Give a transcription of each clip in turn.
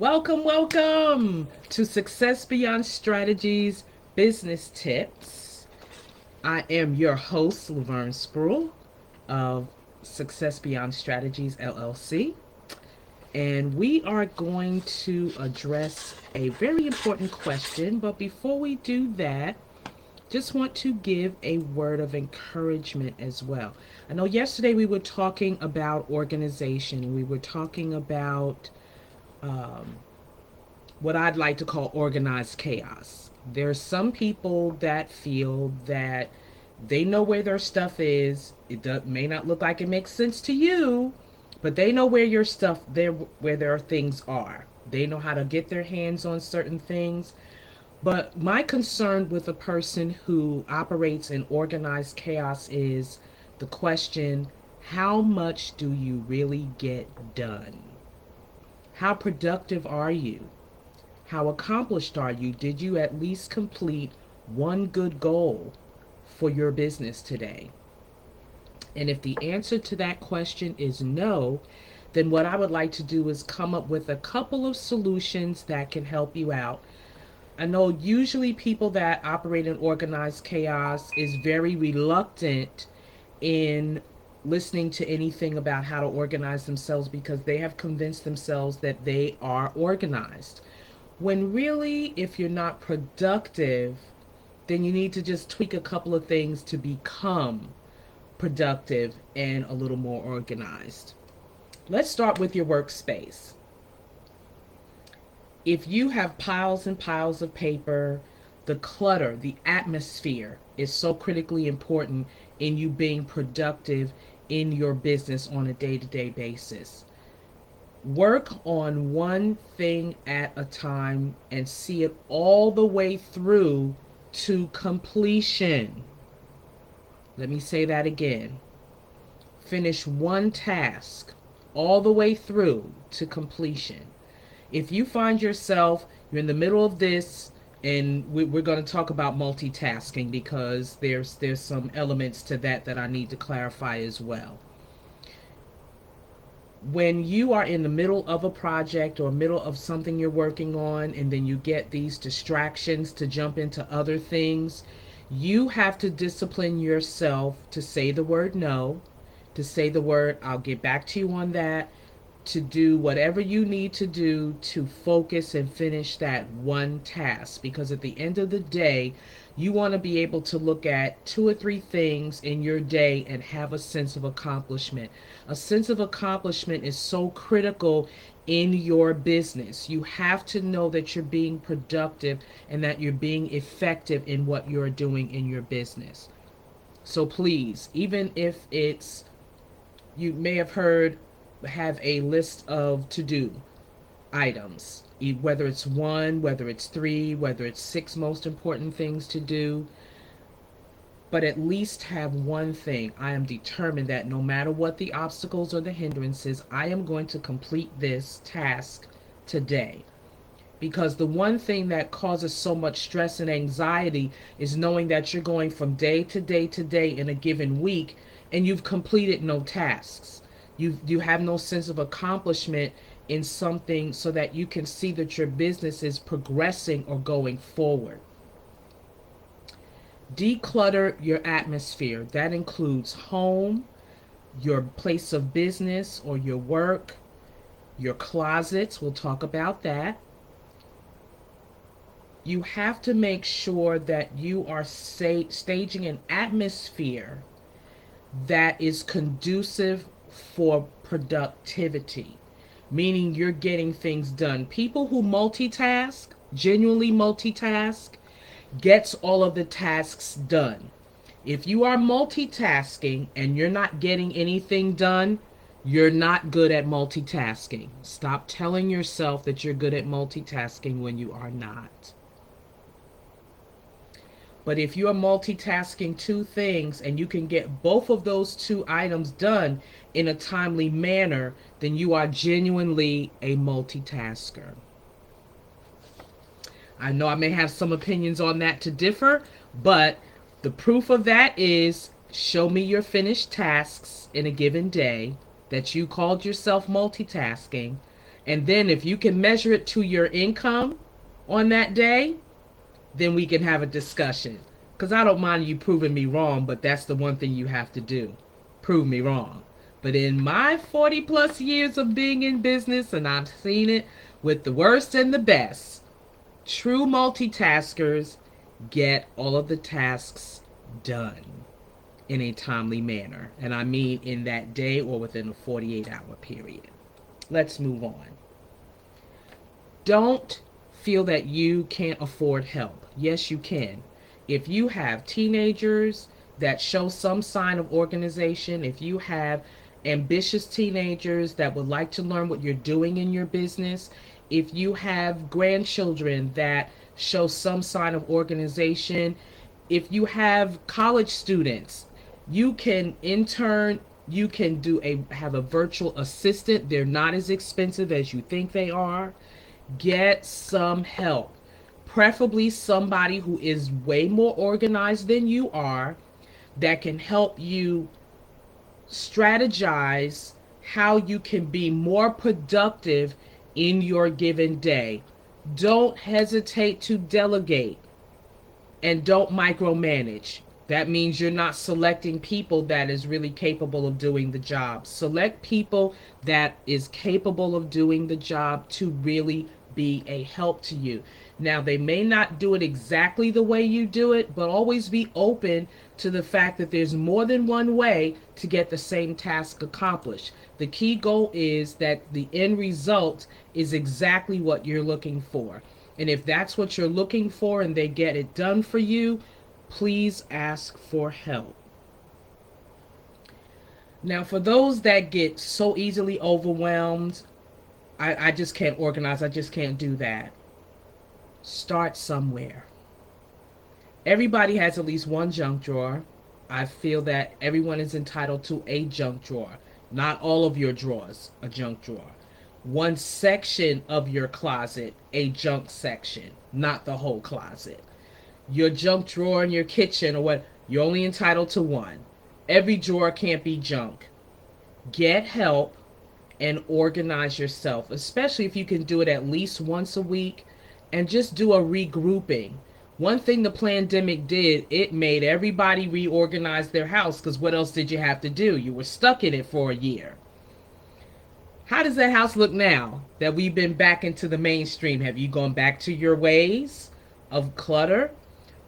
Welcome to Success Beyond Strategies Business Tips. I am your host, Laverne Spruill of Success Beyond Strategies LLC, and we are going to address a very important question. But before we do that, just want to give a word of encouragement as well. I know yesterday we were talking about organization, we were talking about um, what I'd like to call organized chaos. There's some people that feel that they know where their stuff is. May not look like it makes sense to you, but they know where your stuff there where their things are. They know how to get their hands on certain things. But my concern with a person who operates in organized chaos is the question, how much do you really get done? How productive are you? How accomplished are you? Did you at least complete one good goal for your business today? And if the answer to that question is no, then what I would like to do is come up with a couple of solutions that can help you out. I know usually people that operate in organized chaos is very reluctant in listening to anything about how to organize themselves because they have convinced themselves that they are organized. When really, if you're not productive, then you need to just tweak a couple of things to become productive and a little more organized. Let's start with your workspace. If you have piles and piles of paper, the clutter, the atmosphere is so critically important in you being productive in your business on a day to day basis. Work on one thing at a time and see it all the way through to completion. Let me say that again. Finish one task all the way through to completion. If you find yourself, you're in the middle of this, and we're going to talk about multitasking because there's some elements to that I need to clarify as well. When you are in the middle of a project or middle of something you're working on, and then you get these distractions to jump into other things, you have to discipline yourself to say the word no, to say the word I'll get back to you on that, to do whatever you need to do to focus and finish that one task. Because at the end of the day, you want to be able to look at two or three things in your day and have a sense of accomplishment. A sense of accomplishment is so critical in your business. You have to know that you're being productive and that you're being effective in what you're doing in your business. So please, even if it's, you may have heard, have a list of to do items, whether it's one, whether it's three, whether it's six most important things to do, but at least have one thing. I am determined that no matter what the obstacles or the hindrances, I am going to complete this task today. Because the one thing that causes so much stress and anxiety is knowing that you're going from day to day to day in a given week and you've completed no tasks. You have no sense of accomplishment in something so that you can see that your business is progressing or going forward. Declutter your atmosphere. That includes home, your place of business or your work, your closets. We'll talk about that. You have to make sure that you are staging an atmosphere that is conducive for productivity, meaning you're getting things done. People who multitask, genuinely multitask, gets all of the tasks done. If you are multitasking and you're not getting anything done, you're not good at multitasking. Stop telling yourself that you're good at multitasking when you are not. But if you are multitasking two things and you can get both of those two items done in a timely manner, then you are genuinely a multitasker. I know I may have some opinions on that to differ, but the proof of that is show me your finished tasks in a given day that you called yourself multitasking, And then if you can measure it to your income on that day, then we can have a discussion. Because I don't mind you proving me wrong, but that's the one thing you have to do, prove me wrong. But in my 40 plus years of being in business, and I've seen it with the worst and the best, true multitaskers get all of the tasks done in a timely manner. And I mean in that day or within a 48-hour period. Let's move on. Don't feel that you can't afford help. Yes, you can. If you have teenagers that show some sign of organization, if you have ambitious teenagers that would like to learn what you're doing in your business, if you have grandchildren that show some sign of organization, if you have college students, you can intern, you can have a virtual assistant. They're not as expensive as you think they are. Get some help, preferably somebody who is way more organized than you are, that can help you strategize how you can be more productive in your given day. Don't hesitate to delegate, and don't micromanage. That means you're not selecting people that is really capable of doing the job. Select people that is capable of doing the job to really be a help to you. Now, they may not do it exactly the way you do it, but always be open to the fact that there's more than one way to get the same task accomplished. The key goal is that the end result is exactly what you're looking for. And if that's what you're looking for and they get it done for you, please ask for help. Now, for those that get so easily overwhelmed, I just can't organize, I just can't do that. Start somewhere. Everybody has at least one junk drawer. I feel that everyone is entitled to a junk drawer. Not all of your drawers a junk drawer. One section of your closet a junk section, not the whole closet. Your junk drawer in your kitchen or what, you're only entitled to one. Every drawer can't be junk. Get help and organize yourself, especially if you can do it at least once a week, and just do a regrouping. One thing the pandemic did, it made everybody reorganize their house, because what else did you have to do? You were stuck in it for a year. How does that house look now that we've been back into the mainstream? Have you gone back to your ways of clutter?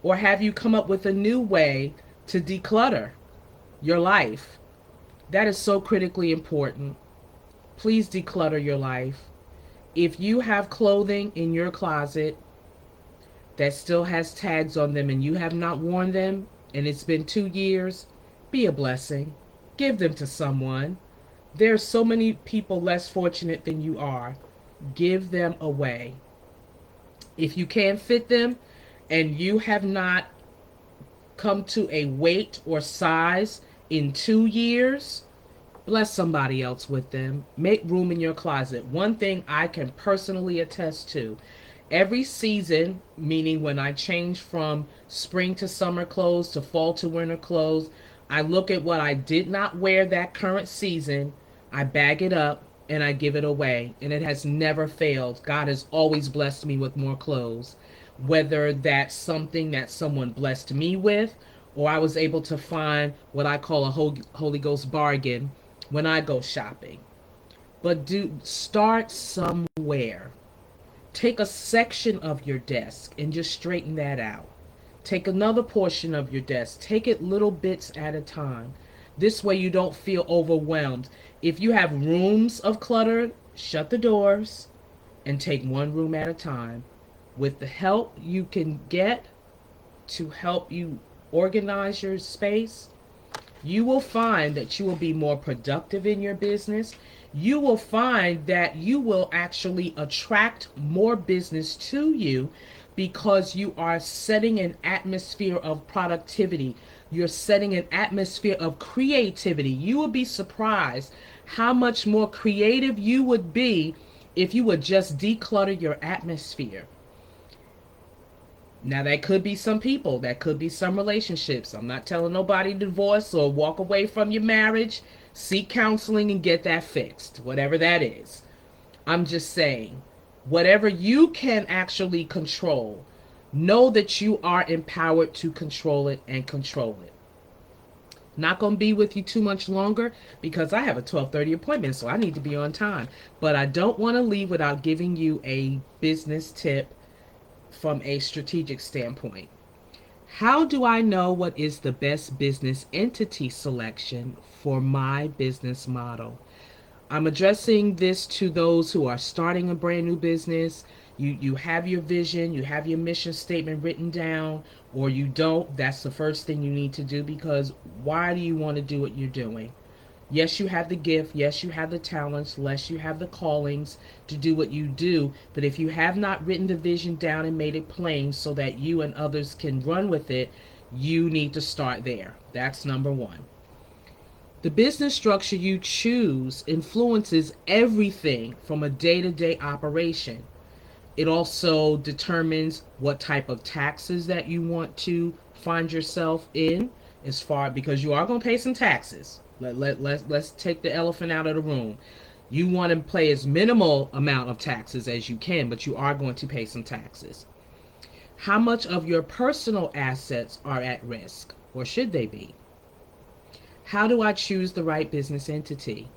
Or have you come up with a new way to declutter your life? That is so critically important. Please declutter your life. If you have clothing in your closet that still has tags on them and you have not worn them and it's been 2 years, be a blessing. Give them to someone. There are so many people less fortunate than you are. Give them away. If you can't fit them and you have not come to a weight or size in 2 years, bless somebody else with them. Make room in your closet. One thing I can personally attest to, every season, meaning when I change from spring to summer clothes to fall to winter clothes, I look at what I did not wear that current season, I bag it up, and I give it away. And it has never failed. God has always blessed me with more clothes. Whether that's something that someone blessed me with, or I was able to find what I call a Holy Ghost bargain when I go shopping. But start somewhere. Take a section of your desk and just straighten that out. Take another portion of your desk. Take it little bits at a time. This way you don't feel overwhelmed. If you have rooms of clutter, shut the doors and take one room at a time. With the help you can get to help you organize your space, you will find that you will be more productive in your business. You will find that you will actually attract more business to you because you are setting an atmosphere of productivity. You're setting an atmosphere of creativity. You will be surprised how much more creative you would be if you would just declutter your atmosphere. Now, that could be some people, that could be some relationships. I'm not telling nobody to divorce or walk away from your marriage. Seek counseling and get that fixed, whatever that is. I'm just saying, whatever you can actually control, know that you are empowered to control it and control it. Not going to be with you too much longer because I have a 12:30 appointment, so I need to be on time. But I don't want to leave without giving you a business tip from a strategic standpoint. How do I know what is the best business entity selection for my business model? I'm addressing this to those who are starting a brand new business. You have your vision, you have your mission statement written down, or you don't. That's the first thing you need to do, because why do you want to do what you're doing? Yes, you have the gift. Yes, you have the talents. Yes, you have the callings to do what you do. But if you have not written the vision down and made it plain so that you and others can run with it, you need to start there. That's number one. The business structure you choose influences everything from a day to day operation. It also determines what type of taxes that you want to find yourself in, as far, because you are going to pay some taxes. Let's take the elephant out of the room. You want to pay as minimal amount of taxes as you can, but you are going to pay some taxes. How much of your personal assets are at risk, or should they be? How do I choose the right business entity?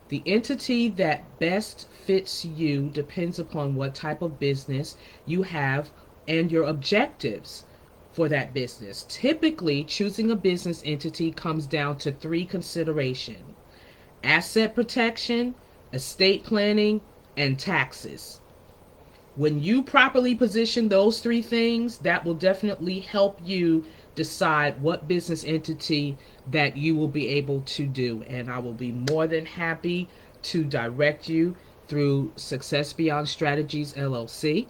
The entity that best fits you depends upon what type of business you have and your objectives for that business. Typically, choosing a business entity comes down to three considerations: asset protection, estate planning, and taxes. When you properly position those three things, that will definitely help you decide what business entity that you will be able to do. And I will be more than happy to direct you through Success Beyond Strategies LLC.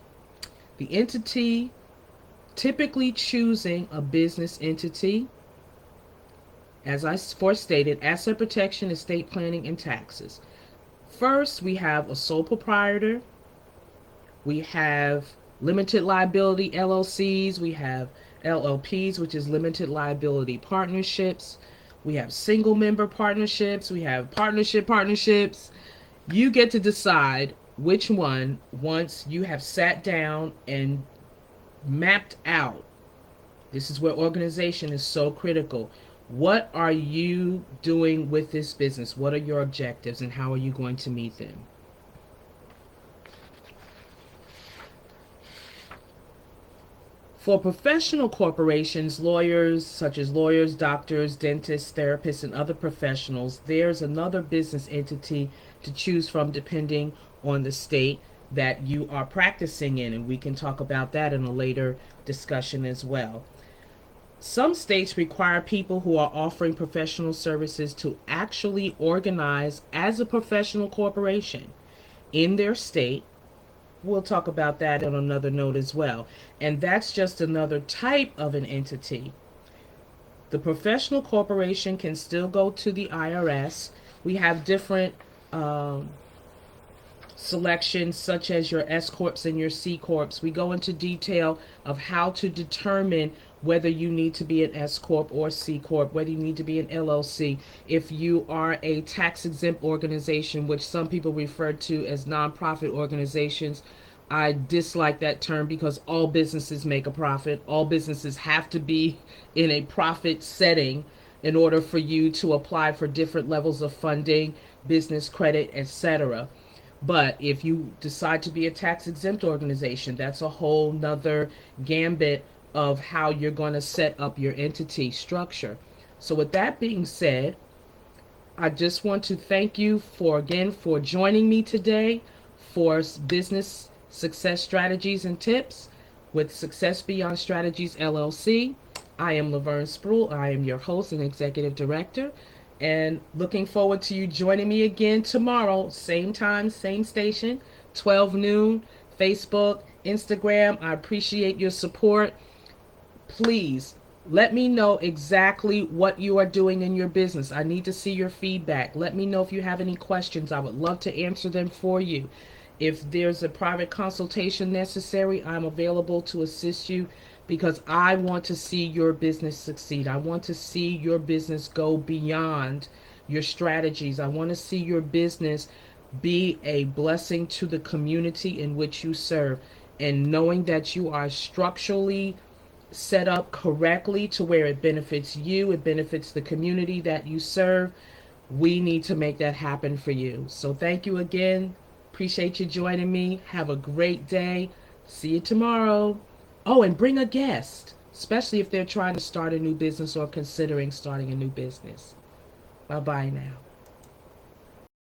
The entity, typically choosing a business entity, as I first stated, asset protection, estate planning, and taxes. First, we have a sole proprietor. We have limited liability LLCs. We have LLPs, which is limited liability partnerships. We have single member partnerships. We have partnerships. You get to decide which one, once you have sat down and mapped out. This is where organization is so critical. What are you doing with this business? What are your objectives, and how are you going to meet them? For professional corporations, lawyers, such as lawyers, doctors, dentists, therapists, and other professionals, there's another business entity to choose from depending on the state that you are practicing in, and we can talk about that in a later discussion as well. Some states require people who are offering professional services to actually organize as a professional corporation in their state. We'll talk about that on another note as well. And that's just another type of an entity. The professional corporation can still go to the IRS. We have different um, selections, such as your S Corps and your C Corps. We go into detail of how to determine whether you need to be an S Corp or C Corp, whether you need to be an LLC. If you are a tax exempt organization, which some people refer to as nonprofit organizations, I dislike that term because all businesses make a profit. All businesses have to be in a profit setting in order for you to apply for different levels of funding, business credit, etc. But if you decide to be a tax exempt organization, that's a whole nother gambit of how you're going to set up your entity structure. So with that being said, I just want to thank you for joining me today for business success strategies and tips with Success Beyond Strategies LLC. I am Laverne Sproul. I am your host and executive director, and looking forward to you joining me again tomorrow, same time, same station, 12 noon, Facebook, Instagram. I appreciate your support. Please let me know exactly what you are doing in your business. I need to see your feedback. Let me know if you have any questions. I would love to answer them for you. If there's a private consultation necessary, I'm available to assist you, because I want to see your business succeed. I want to see your business go beyond your strategies. I want to see your business Be a blessing to the community in which you serve. And knowing that you are structurally set up correctly to where it benefits you, it benefits the community that you serve, we need to make that happen for you. So thank you again. Appreciate you joining me. Have a great day. See you tomorrow. Oh, and bring a guest, especially if they're trying to start a new business or considering starting a new business. Bye bye now.